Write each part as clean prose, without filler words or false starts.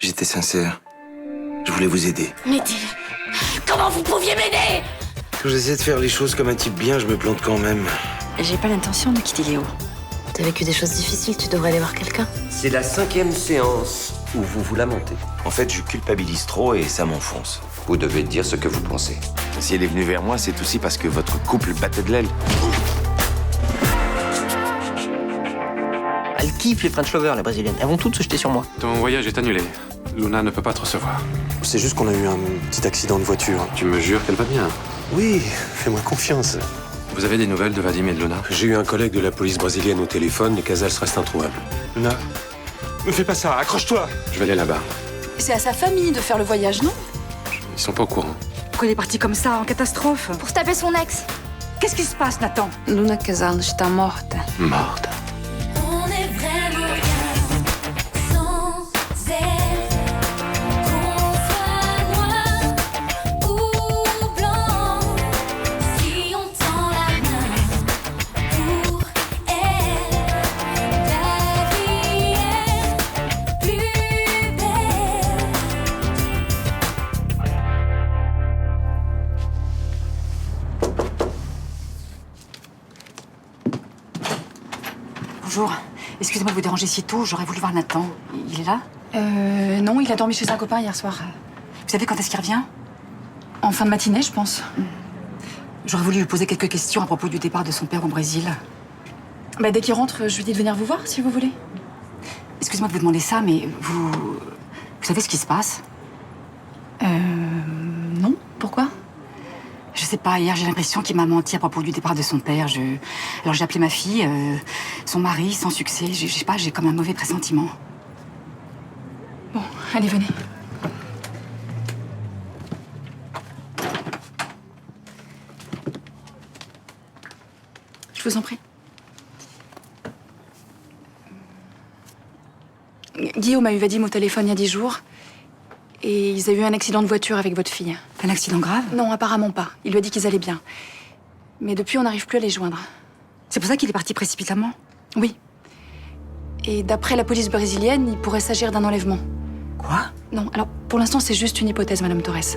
J'étais sincère. Je voulais vous aider. M'aider? Comment vous pouviez m'aider? Quand j'essaie de faire les choses comme un type bien, je me plante quand même. J'ai pas l'intention de quitter Léo. T'as vécu des choses difficiles, tu devrais aller voir quelqu'un. C'est la 5e séance où vous vous lamentez. En fait, je culpabilise trop et ça m'enfonce. Vous devez dire ce que vous pensez. Si elle est venue vers moi, c'est aussi parce que votre couple battait de l'aile. Elles kiffent les French lovers, les brésiliennes. Elles vont toutes se jeter sur moi. Ton voyage est annulé. Luna ne peut pas te recevoir. C'est juste qu'on a eu un petit accident de voiture. Tu me jures qu'elle va bien. Oui, fais-moi confiance. Vous avez des nouvelles de Vadim et de Luna? J'ai eu un collègue de la police brésilienne au téléphone, les Casals restent introuvables. Luna, me fais pas ça, accroche-toi! Je vais aller là-bas. C'est à sa famille de faire le voyage, non? Ils sont pas au courant. Pourquoi il est parti comme ça, en catastrophe? Pour taper son ex. Qu'est-ce qui se passe, Nathan? Luna Casal está morta. Morte. On est vraiment bien sans elle. Qu'on soit noir ou blanc, si on tend la main pour elle, la vie est plus belle. Bonjour. Excusez-moi de vous déranger si tôt, j'aurais voulu voir Nathan. Il est là? Non, il a dormi chez un copain hier soir. Vous savez quand est-ce qu'il revient? En fin de matinée, je pense. J'aurais voulu lui poser quelques questions à propos du départ de son père au Brésil. Bah, dès qu'il rentre, je lui dis de venir vous voir, si vous voulez. Excusez-moi de vous demander ça, mais vous savez ce qui se passe? Non. Pourquoi? Je sais pas, hier j'ai l'impression qu'il m'a menti à propos du départ de son père. Alors j'ai appelé ma fille, son mari, sans succès. Je sais pas, j'ai comme un mauvais pressentiment. Bon, allez, venez. Je vous en prie. Guillaume a eu Vadim au téléphone il y a 10 jours. Et ils ont eu un accident de voiture avec votre fille. Un accident grave? Non, apparemment pas. Il lui a dit qu'ils allaient bien. Mais depuis, on n'arrive plus à les joindre. C'est pour ça qu'il est parti précipitamment? Oui. Et d'après la police brésilienne, il pourrait s'agir d'un enlèvement. Quoi? Non, alors pour l'instant, c'est juste une hypothèse, Madame Torres.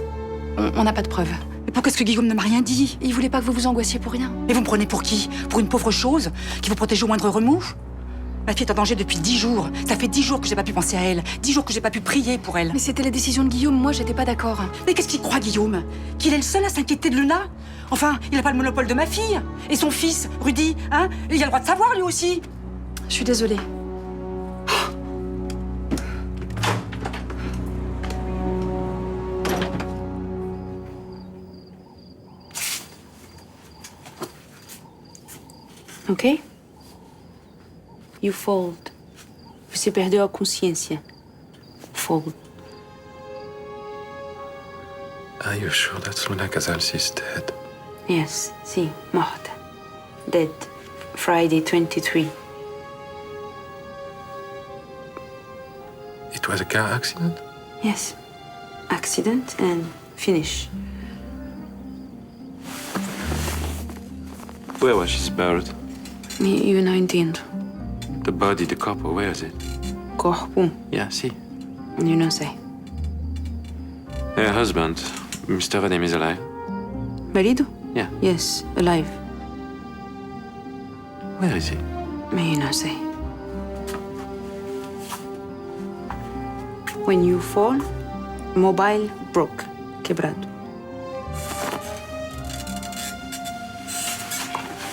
On n'a pas de preuves. Mais pourquoi est-ce que Guillaume ne m'a rien dit? Il voulait pas que vous vous angoissiez pour rien. Mais vous me prenez pour qui? Pour une pauvre chose qui vous protège au moindre remous? Ma fille est en danger depuis 10 jours. Ça fait 10 jours que j'ai pas pu penser à elle. 10 jours que j'ai pas pu prier pour elle. Mais c'était la décision de Guillaume, moi j'étais pas d'accord. Mais qu'est-ce qu'il croit, Guillaume? Qu'il est le seul à s'inquiéter de Luna? Enfin, il n'a pas le monopole de ma fille. Et son fils, Rudy, hein? Il a le droit de savoir, lui aussi. Je suis désolée. Ok? You fold. Você perdeu a consciência. Fold. Are you sure that Luna Casals is dead? Yes, sim, morta. Dead. Friday 23. It was a car accident? Yes. Accident and finish. Where was she buried? Eu não entendo. The body, the couple, where is it? Corpo? Yeah, see. Eu não sei. Her husband, Mr. Vadim, is alive. Marido? Yeah. Yes, alive. Where is he? Eu não sei. When you fall, mobile broke. Quebrado.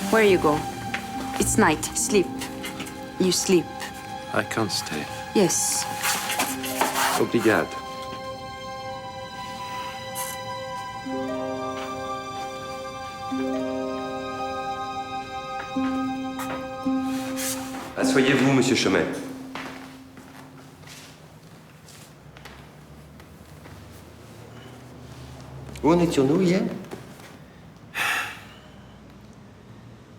Where you go? It's night. Sleep. You sleep. I can't stay. Yes. Obrigado. Asseyez-vous, monsieur Chemin. Où en étions-nous hier?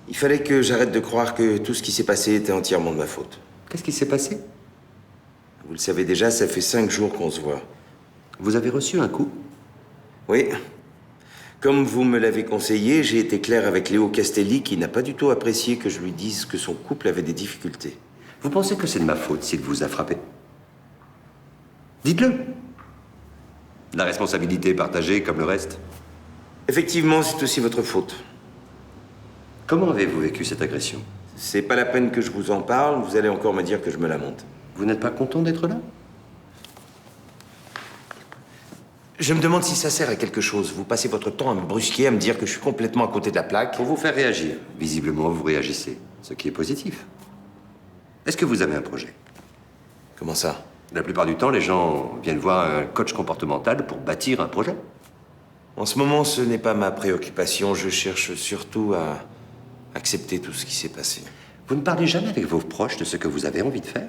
Il fallait que j'arrête de croire que tout ce qui s'est passé était entièrement de ma faute. Qu'est-ce qui s'est passé? Vous le savez déjà, ça fait 5 jours qu'on se voit. Vous avez reçu un coup? Oui. Comme vous me l'avez conseillé, j'ai été clair avec Léo Castelli qui n'a pas du tout apprécié que je lui dise que son couple avait des difficultés. Vous pensez que c'est de ma faute s'il vous a frappé? Dites-le. La responsabilité est partagée comme le reste. Effectivement, c'est aussi votre faute. Comment avez-vous vécu cette agression? C'est pas la peine que je vous en parle, vous allez encore me dire que je me lamente. Vous n'êtes pas content d'être là? Je me demande si ça sert à quelque chose. Vous passez votre temps à me brusquer, à me dire que je suis complètement à côté de la plaque. Pour vous faire réagir. Visiblement, vous réagissez, ce qui est positif. Est-ce que vous avez un projet? Comment ça? La plupart du temps, les gens viennent voir un coach comportemental pour bâtir un projet. En ce moment, ce n'est pas ma préoccupation. Je cherche surtout à accepter tout ce qui s'est passé. Vous ne parlez jamais avec vos proches de ce que vous avez envie de faire?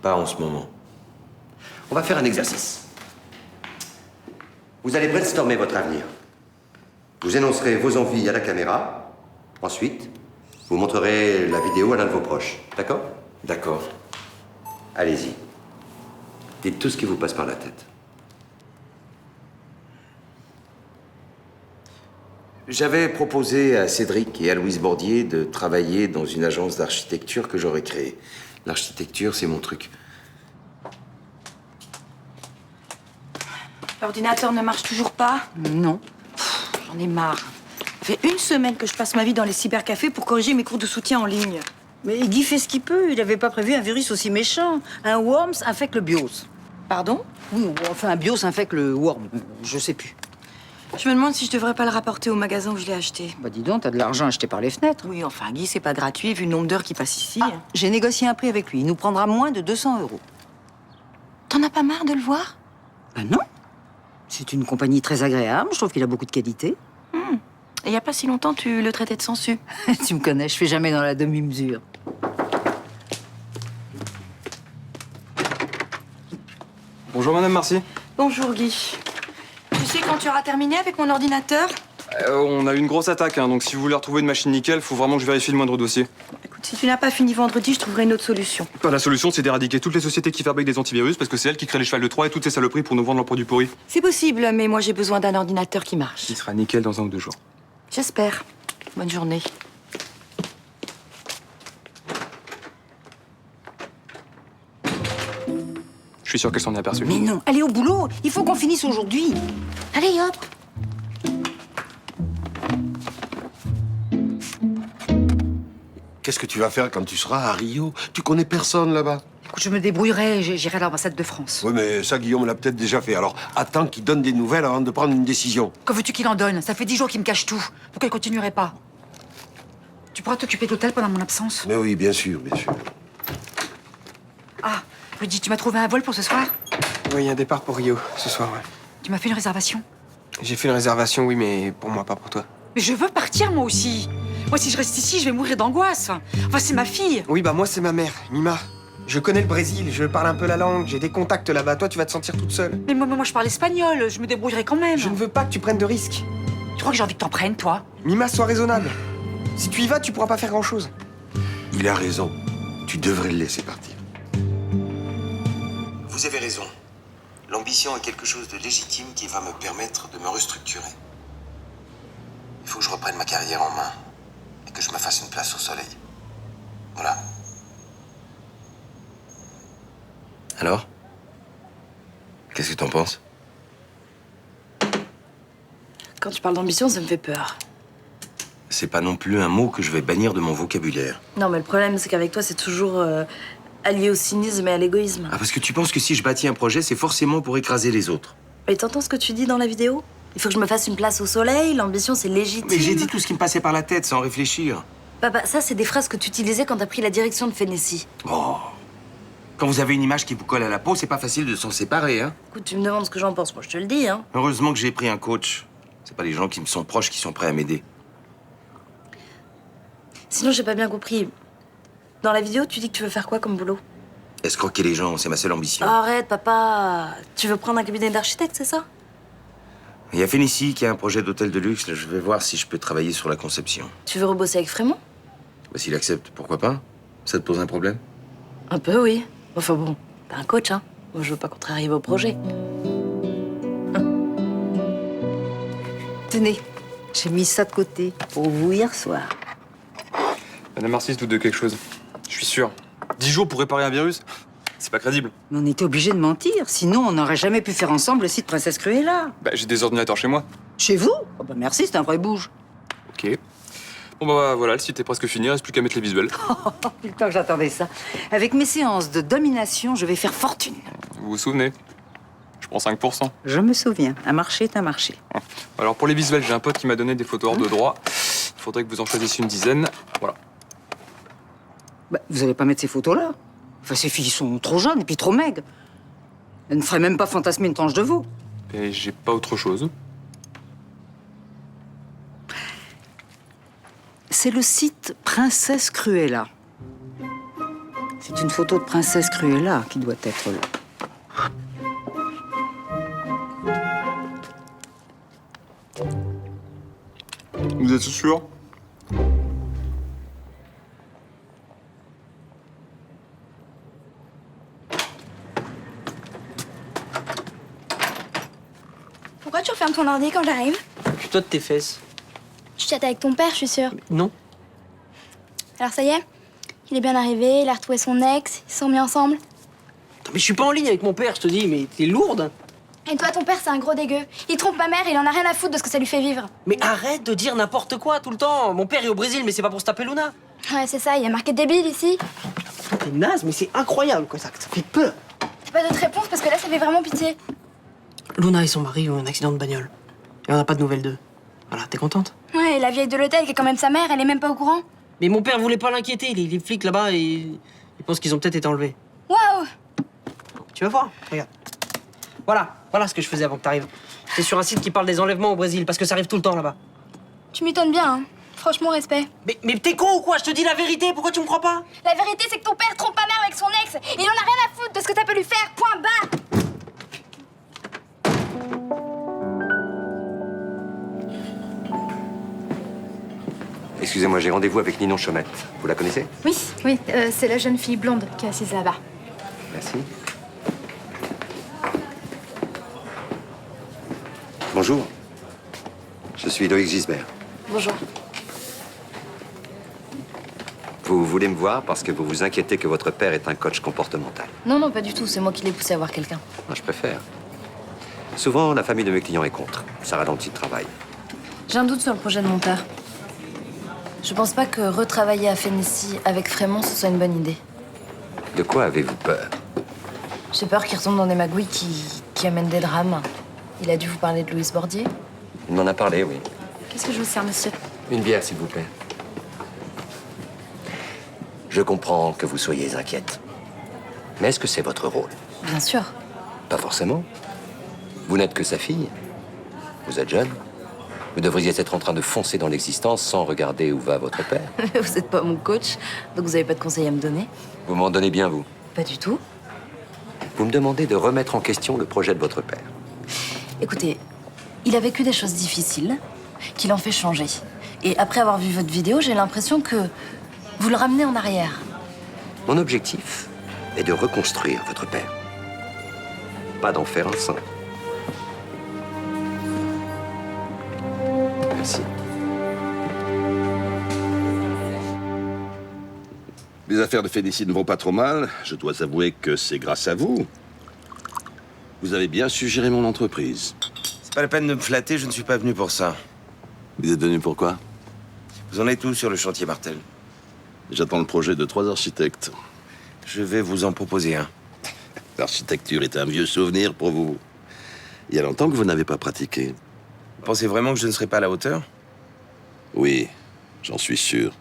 Pas en ce moment. On va faire un exercice. Vous allez brainstormer votre avenir. Vous énoncerez vos envies à la caméra. Ensuite, vous montrerez la vidéo à l'un de vos proches. D'accord? D'accord. Allez-y. Dites tout ce qui vous passe par la tête. J'avais proposé à Cédric et à Louise Bordier de travailler dans une agence d'architecture que j'aurais créée. L'architecture, c'est mon truc. L'ordinateur ne marche toujours pas? Non. J'en ai marre. Ça fait une semaine que je passe ma vie dans les cybercafés pour corriger mes cours de soutien en ligne. Mais Guy fait ce qu'il peut. Il n'avait pas prévu un virus aussi méchant. Un worms infecte le BIOS. Pardon? Oui, enfin, un BIOS infecte le worm. Je sais plus. Je me demande si je devrais pas le rapporter au magasin où je l'ai acheté. Bah dis donc, t'as de l'argent acheté par les fenêtres. Oui, enfin, Guy, c'est pas gratuit vu le nombre d'heures qui passent ici. Ah, j'ai négocié un prix avec lui. Il nous prendra moins de 200 €. T'en as pas marre de le voir? Ah non. C'est une compagnie très agréable. Je trouve qu'il a beaucoup de qualité. Et il y a pas si longtemps, tu le traitais de sensu. Tu me connais, je fais jamais dans la demi-mesure. Bonjour Madame Marcy. Bonjour, Guy. Tu sais quand tu auras terminé avec mon ordinateur? On a eu une grosse attaque, donc si vous voulez retrouver une machine nickel, faut vraiment que je vérifie le moindre dossier. Écoute, si tu n'as pas fini vendredi, je trouverai une autre solution. La solution, c'est d'éradiquer toutes les sociétés qui fabriquent des antivirus, parce que c'est elles qui créent les chevals de Troie et toutes ces saloperies pour nous vendre leurs produits pourris. C'est possible, mais moi j'ai besoin d'un ordinateur qui marche. Il sera nickel dans 1 ou 2 jours. J'espère. Bonne journée. Je suis sûr qu'elle s'en est aperçue. Mais non, allez au boulot. Il faut qu'on finisse aujourd'hui. Allez, hop. Qu'est-ce que tu vas faire quand tu seras à Rio? Tu connais personne là-bas. Écoute, je me débrouillerai, j'irai à l'ambassade de France. Oui, mais ça, Guillaume l'a peut-être déjà fait. Alors, attends qu'il donne des nouvelles avant de prendre une décision. Que veux-tu qu'il en donne? Ça fait 10 jours qu'il me cache tout. Pourquoi il continuerait pas? Tu pourras t'occuper de l'hôtel pendant mon absence? Mais oui, bien sûr, bien sûr. Ah, Rudy, tu m'as trouvé un vol pour ce soir? Oui, il y a un départ pour Rio, ce soir, ouais. Tu m'as fait une réservation? J'ai fait une réservation, oui, mais pour moi, pas pour toi. Mais je veux partir, moi aussi. Moi, si je reste ici, je vais mourir d'angoisse. Enfin, c'est ma fille. Oui, bah moi, c'est ma mère, Mima. Je connais le Brésil, je parle un peu la langue, j'ai des contacts là-bas. Toi, tu vas te sentir toute seule. Mais moi, je parle espagnol, je me débrouillerai quand même. Je ne veux pas que tu prennes de risques. Tu crois que j'ai envie que t'en prennes, toi? Mima, sois raisonnable. Si tu y vas, tu pourras pas faire grand-chose. Il a raison. Tu devrais le laisser partir. Vous avez raison. L'ambition est quelque chose de légitime qui va me permettre de me restructurer. Il faut que je reprenne ma carrière en main et que je me fasse une place au soleil. Voilà. Alors? Qu'est-ce que t'en penses? Quand tu parles d'ambition, ça me fait peur. C'est pas non plus un mot que je vais bannir de mon vocabulaire. Non, mais le problème, c'est qu'avec toi, c'est toujours allié au cynisme et à l'égoïsme. Ah, parce que tu penses que si je bâtis un projet, c'est forcément pour écraser les autres. Et t'entends ce que tu dis dans la vidéo? Il faut que je me fasse une place au soleil, l'ambition, c'est légitime. Mais j'ai dit tout ce qui me passait par la tête sans réfléchir. Papa, ça, c'est des phrases que tu utilisais quand t'as pris la direction de Phénécie. Oh. Quand vous avez une image qui vous colle à la peau, c'est pas facile de s'en séparer, hein. Écoute, tu me demandes ce que j'en pense, moi je te le dis, hein. Heureusement que j'ai pris un coach. C'est pas les gens qui me sont proches qui sont prêts à m'aider. Sinon, j'ai pas bien compris. Dans la vidéo, tu dis que tu veux faire quoi comme boulot? Escroquer les gens, c'est ma seule ambition. Arrête, papa. Tu veux prendre un cabinet d'architecte, c'est ça? Il y a Phénécie qui a un projet d'hôtel de luxe. Je vais voir si je peux travailler sur la conception. Tu veux rebosser avec Frémont? Bah, s'il accepte, pourquoi pas? Ça te pose un problème? Un peu, oui. Enfin bon, t'es un coach, hein. Moi, je veux pas qu'on te arrive au projet. Tenez, j'ai mis ça de côté pour vous hier soir. Madame Marcy se doute de quelque chose. Je suis sûr. 10 jours pour réparer un virus? C'est pas crédible. Mais on était obligés de mentir, sinon on n'aurait jamais pu faire ensemble le site Princesse Cruella. Bah, j'ai des ordinateurs chez moi. Chez vous? Oh bah merci, c'est un vrai bouge. Ok. Bon bah voilà, le site est presque fini, il reste plus qu'à mettre les visuels. Oh, putain, j'attendais ça. Avec mes séances de domination, je vais faire fortune. Vous vous souvenez? Je prends 5%. Je me souviens, un marché est un marché. Alors pour les visuels, j'ai un pote qui m'a donné des photos hors de droit. Il faudrait que vous en choisissiez une dizaine. Voilà. Bah, vous allez pas mettre ces photos-là. Enfin, ces filles sont trop jeunes et puis trop maigres. Elles ne feraient même pas fantasmer une tranche de veau. Et j'ai pas autre chose. C'est le site Princesse Cruella. C'est une photo de Princesse Cruella qui doit être là. Vous êtes sûr? Pourquoi tu refermes ton ordi quand j'arrive? Occupe-toi de tes fesses. Tu chattes avec ton père, je suis sûre. Non. Alors ça y est? Il est bien arrivé, il a retrouvé son ex, ils se sont mis ensemble. Attends, mais je suis pas en ligne avec mon père, je te dis, mais t'es lourde. Et toi, ton père, c'est un gros dégueu. Il trompe ma mère, il en a rien à foutre de ce que ça lui fait vivre. Mais arrête de dire n'importe quoi tout le temps. Mon père est au Brésil, mais c'est pas pour se taper Luna. Ouais, c'est ça, il y a marqué débile ici. T'es naze, mais c'est incroyable, quoi, ça fait peur. T'as pas d'autre réponse parce que là, ça fait vraiment pitié. Luna et son mari ont eu un accident de bagnole. Et on n'a pas de nouvelles d'eux. Voilà, t'es contente? Ouais, et la vieille de l'hôtel, qui est quand même sa mère, elle est même pas au courant. Mais mon père voulait pas l'inquiéter. Les flics là-bas, ils pensent qu'ils ont peut-être été enlevés. Waouh! Tu vas voir, regarde. Voilà ce que je faisais avant que t'arrives. T'es sur un site qui parle des enlèvements au Brésil, parce que ça arrive tout le temps là-bas. Tu m'étonnes bien, hein. Franchement, respect. Mais t'es con ou quoi? Je te dis la vérité, pourquoi tu me crois pas? La vérité, c'est que ton père trompe ma mère avec son ex. Et il en a rien à foutre de ce que ça peut lui faire, point bas! Excusez-moi, j'ai rendez-vous avec Ninon Chomette. Vous la connaissez? Oui, c'est la jeune fille blonde qui est assise là-bas. Merci. Bonjour. Je suis Loïc Gisbert. Bonjour. Vous voulez me voir parce que vous vous inquiétez que votre père est un coach comportemental. Non, non, pas du tout. C'est moi qui l'ai poussé à voir quelqu'un. Moi, je préfère. Souvent, la famille de mes clients est contre. Ça ralentit le travail. J'ai un doute sur le projet de mon père. Je pense pas que retravailler à Phénicie avec Frémont, ce soit une bonne idée. De quoi avez-vous peur? J'ai peur qu'il retombe dans des magouilles qui amènent des drames. Il a dû vous parler de Louise Bordier? Il m'en a parlé, oui. Qu'est-ce que je vous sers, monsieur? Une bière, s'il vous plaît. Je comprends que vous soyez inquiète. Mais est-ce que c'est votre rôle? Bien sûr. Pas forcément. Vous n'êtes que sa fille. Vous êtes jeune. Vous devriez être en train de foncer dans l'existence sans regarder où va votre père. Vous n'êtes pas mon coach, donc vous n'avez pas de conseils à me donner? Vous m'en donnez bien, vous. Pas du tout. Vous me demandez de remettre en question le projet de votre père. Écoutez, il a vécu des choses difficiles qui l'ont fait changer. Et après avoir vu votre vidéo, j'ai l'impression que vous le ramenez en arrière. Mon objectif est de reconstruire votre père. Pas d'en faire un saint. Merci. Les affaires de Félicie ne vont pas trop mal. Je dois avouer que c'est grâce à vous. Vous avez bien su gérer mon entreprise. C'est pas la peine de me flatter, je ne suis pas venu pour ça. Vous êtes venu pourquoi? Vous en êtes où sur le chantier Martel? J'attends le projet de 3 architectes. Je vais vous en proposer un. L'architecture est un vieux souvenir pour vous. Il y a longtemps que vous n'avez pas pratiqué. Vous pensez vraiment que je ne serai pas à la hauteur? Oui, j'en suis sûr.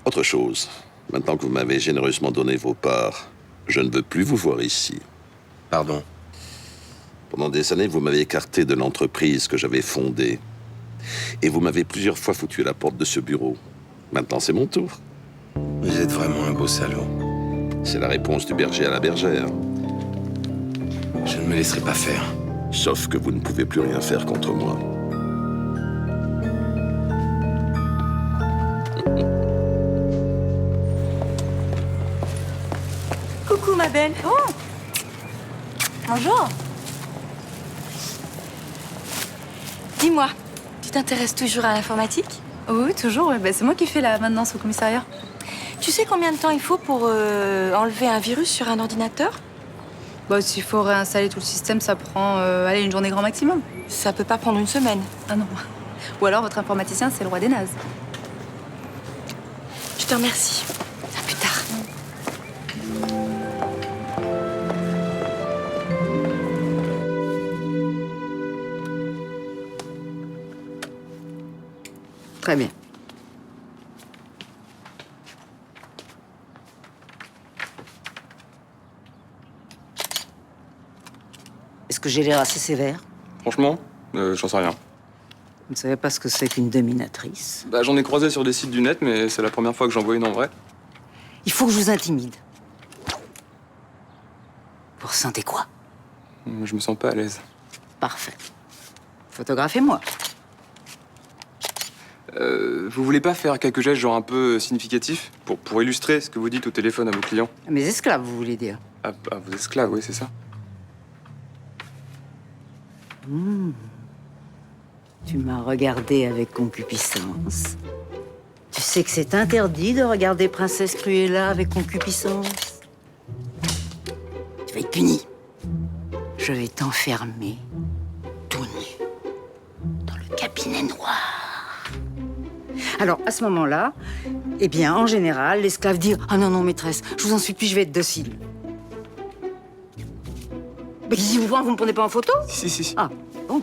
Autre chose, maintenant que vous m'avez généreusement donné vos parts, je ne veux plus vous voir ici. Pardon? Pendant des années, vous m'avez écarté de l'entreprise que j'avais fondée. Et vous m'avez plusieurs fois foutu à la porte de ce bureau. Maintenant, c'est mon tour. Vous êtes vraiment un beau salaud. C'est la réponse du berger à la bergère. Je ne me laisserai pas faire. Sauf que vous ne pouvez plus rien faire contre moi. Coucou, ma belle. Oh. Bonjour. Dis-moi, tu t'intéresses toujours à l'informatique? Oui, toujours. Ouais. Bah, c'est moi qui fais la maintenance au commissariat. Tu sais combien de temps il faut pour enlever un virus sur un ordinateur? Bah, s'il faut réinstaller tout le système, ça prend, allez, une journée grand maximum. Ça peut pas prendre une semaine. Ah non. Ou alors votre informaticien, c'est le roi des nazes. Je te remercie. À plus tard. Très bien. Est-ce que j'ai l'air assez sévère? Franchement, j'en sais rien. Vous ne savez pas ce que c'est qu'une dominatrice? Bah, j'en ai croisé sur des sites du net, mais c'est la première fois que j'en vois une en vrai. Il faut que je vous intimide. Vous ressentez quoi? Je me sens pas à l'aise. Parfait. Photographez-moi. Vous voulez pas faire quelques gestes genre un peu significatifs pour illustrer ce que vous dites au téléphone à vos clients? À mes esclaves, vous voulez dire? À vos esclaves, oui, c'est ça. Tu m'as regardé avec concupiscence. Tu sais que c'est interdit de regarder Princesse Cruella avec concupiscence. Tu vas être puni. Je vais t'enfermer tout nu dans le cabinet noir. Alors, à ce moment-là, eh bien, en général, l'esclave dit « Ah non, non, maîtresse, je vous en supplie, je vais être docile. » Mais si vous ne me prenez pas en photo? Si. Ah, bon.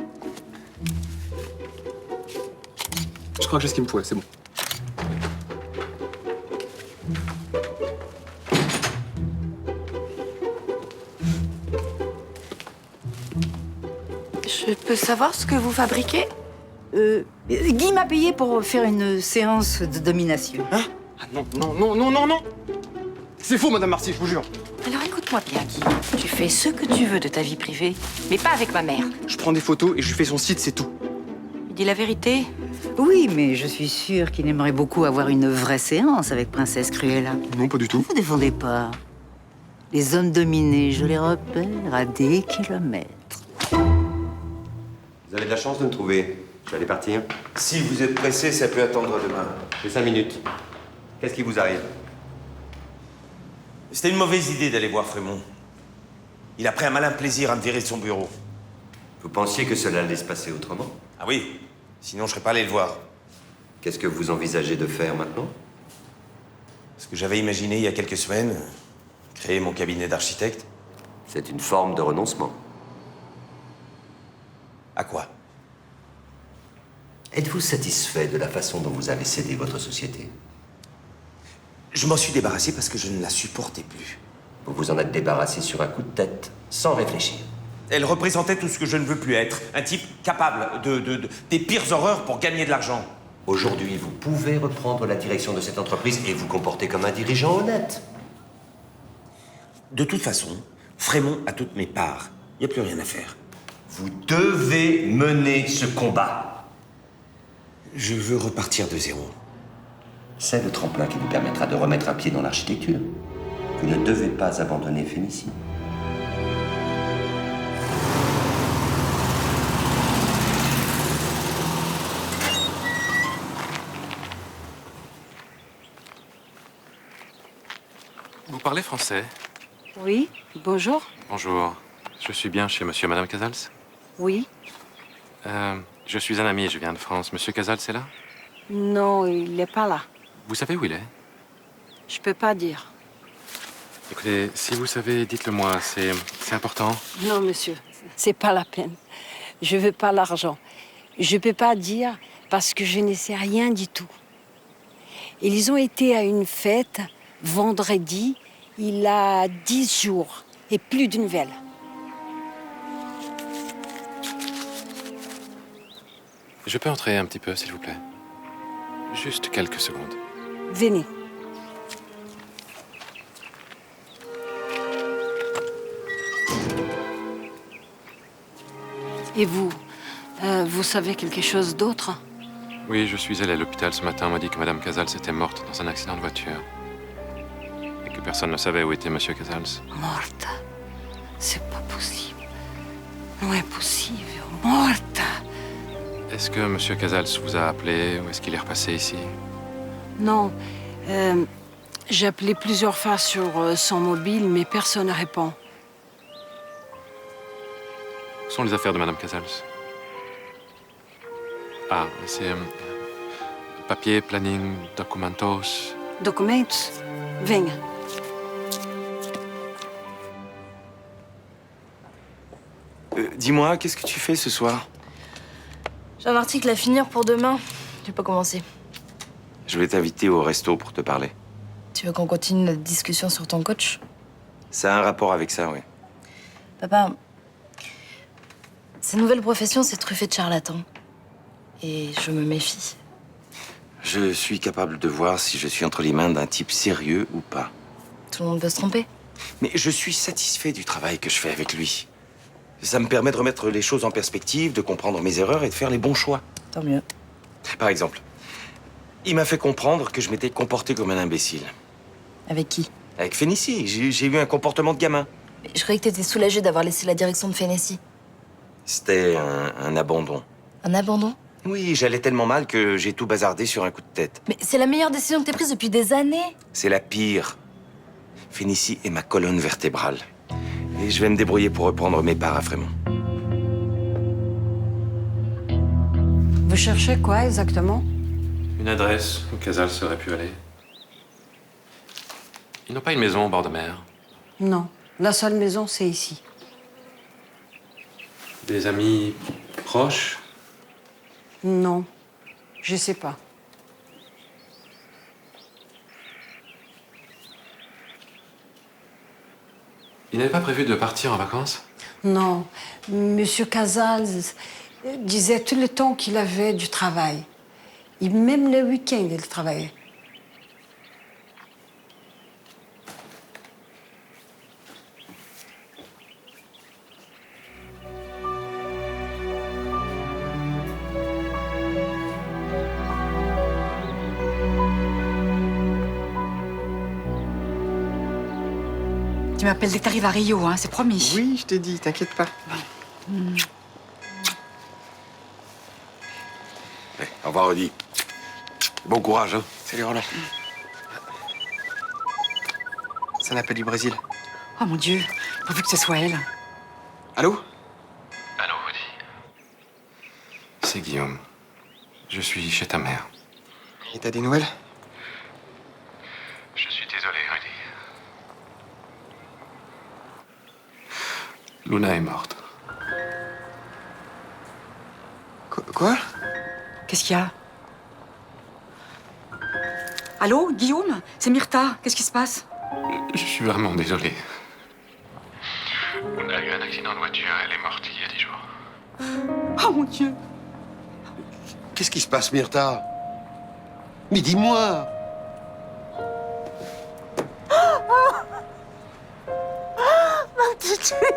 Je crois que j'ai ce qu'il me faut, c'est bon. Je peux savoir ce que vous fabriquez? Guy m'a payé pour faire une séance de domination. Hein? Ah non. C'est faux, Madame Marcy, je vous jure. Alors écoute-moi bien, Guy. Tu fais ce que tu veux de ta vie privée, mais pas avec ma mère. Je prends des photos et je lui fais son site, c'est tout. Il dit la vérité? Oui, mais je suis sûre qu'il aimerait beaucoup avoir une vraie séance avec Princesse Cruella. Non, pas du tout. Vous défendez pas. Les hommes dominés, je les repère à des kilomètres. Vous avez de la chance de me trouver. Je vais aller partir. Si vous êtes pressé, ça peut attendre demain. J'ai 5 minutes. Qu'est-ce qui vous arrive? C'était une mauvaise idée d'aller voir Frémont. Il a pris un malin plaisir à me virer de son bureau. Vous pensiez que cela allait se passer autrement? Ah oui, sinon je serais pas allé le voir. Qu'est-ce que vous envisagez de faire maintenant? Ce que j'avais imaginé il y a quelques semaines, créer mon cabinet d'architecte. C'est une forme de renoncement. À quoi? Êtes-vous satisfait de la façon dont vous avez cédé votre société? Je m'en suis débarrassé parce que je ne la supportais plus. Vous vous en êtes débarrassé sur un coup de tête, sans réfléchir. Elle représentait tout ce que je ne veux plus être. Un type capable des pires horreurs pour gagner de l'argent. Aujourd'hui, vous pouvez reprendre la direction de cette entreprise et vous comporter comme un dirigeant honnête. De toute façon, Frémont a toutes mes parts. Il n'y a plus rien à faire. Vous devez mener ce combat. Je veux repartir de zéro. C'est le tremplin qui vous permettra de remettre un pied dans l'architecture. Vous ne devez pas abandonner Phénicie. Vous parlez français? Oui, bonjour. Bonjour. Je suis bien chez monsieur et madame Casals? Oui. Je suis un ami, je viens de France. Monsieur Casals est là? Non, il n'est pas là. Vous savez où il est? Je peux pas dire. Écoutez, si vous savez, dites-le moi, c'est important. Non, monsieur, c'est pas la peine. Je veux pas l'argent. Je peux pas dire parce que je ne sais rien du tout. Ils ont été à une fête vendredi, il a 10 jours et plus de nouvelles. Je peux entrer un petit peu, s'il vous plaît? Juste quelques secondes. Venez. Et vous, vous savez quelque chose d'autre? Oui, je suis allé à l'hôpital ce matin. On m'a dit que madame Casals était morte dans un accident de voiture. Et que personne ne savait où était monsieur Casals. Morte? C'est pas possible. Non è possible. Morte! Est-ce que monsieur Casals vous a appelé ou est-ce qu'il est repassé ici? Non. J'ai appelé plusieurs fois sur son mobile, mais personne ne répond. Ce sont les affaires de Madame Casals. Ah, c'est... papier, planning, documentos... Documentos? Venha. Dis-moi, qu'est-ce que tu fais ce soir? J'ai un article à finir pour demain. J'ai pas commencé. Je vais t'inviter au resto pour te parler. Tu veux qu'on continue notre discussion sur ton coach? Ça a un rapport avec ça, oui. Papa, cette nouvelle profession, c'est truffé de charlatans. Et je me méfie. Je suis capable de voir si je suis entre les mains d'un type sérieux ou pas. Tout le monde peut se tromper. Mais je suis satisfait du travail que je fais avec lui. Ça me permet de remettre les choses en perspective, de comprendre mes erreurs et de faire les bons choix. Tant mieux. Par exemple, il m'a fait comprendre que je m'étais comporté comme un imbécile. Avec qui? Avec Fénicie, j'ai eu un comportement de gamin. Mais je croyais que t'étais soulagé d'avoir laissé la direction de Fénécie. C'était un abandon. Un abandon? Oui, j'allais tellement mal que j'ai tout bazardé sur un coup de tête. Mais c'est la meilleure décision que t'aies prise depuis des années. C'est la pire. Fénicie est ma colonne vertébrale. Et je vais me débrouiller pour reprendre mes parts à Frémont. Vous cherchez quoi exactement? Une adresse où Casals aurait pu aller. Ils n'ont pas une maison au bord de mer. Non. La seule maison, c'est ici. Des amis proches? Non. Je sais pas. Ils n'avaient pas prévu de partir en vacances? Non. Monsieur Casals disait tout le temps qu'il avait du travail. Et même le week-end, il travaillait. Tu m'appelles dès que t'arrives à Rio, hein, c'est promis. Oui, je t'ai dit, t'inquiète pas. Au revoir, Rudy. Bon courage, hein. Salut, Roland. C'est un appel du Brésil. Oh mon Dieu, pourvu que ce soit elle. Allô? Allô, Rudy. C'est Guillaume. Je suis chez ta mère. Et t'as des nouvelles? Je suis désolé, Rudy. Luna est morte. Quoi? Qu'est-ce qu'il y a? Allô, Guillaume? C'est Myrtha. Qu'est-ce qui se passe? Je suis vraiment désolé. On a eu un accident de voiture, elle est morte il y a 10 jours. Oh mon Dieu! Qu'est-ce qui se passe, Myrtha? Mais dis-moi! Va te tuer.